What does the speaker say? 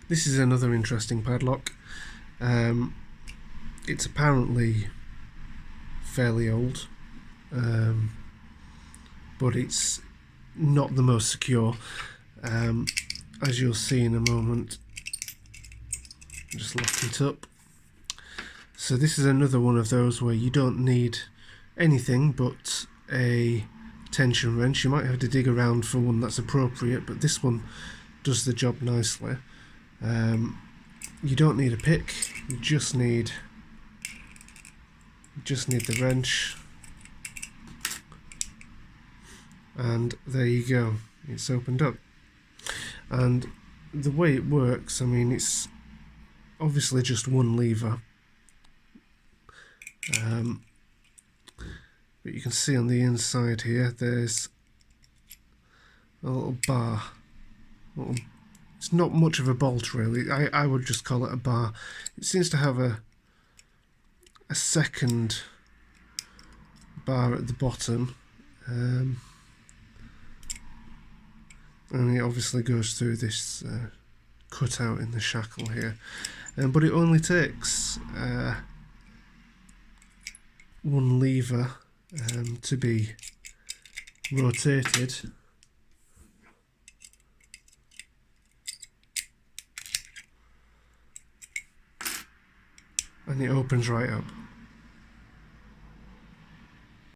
This is another interesting padlock. It's apparently fairly old, but it's not the most secure. As you'll see in a moment, just lock it up. So this is another one of those where you don't need anything but a tension wrench. You might have to dig around for one that's appropriate, but this one does the job nicely. You don't need a pick, you just need the wrench, and there you go, it's opened up. And the way it works, I mean, it's obviously just one lever, but you can see on the inside here there's a little bar. It's not much of a bolt really, I would just call it a bar. It seems to have a second bar at the bottom, and it obviously goes through this cutout in the shackle here, but it only takes one lever to be rotated, and it opens right up.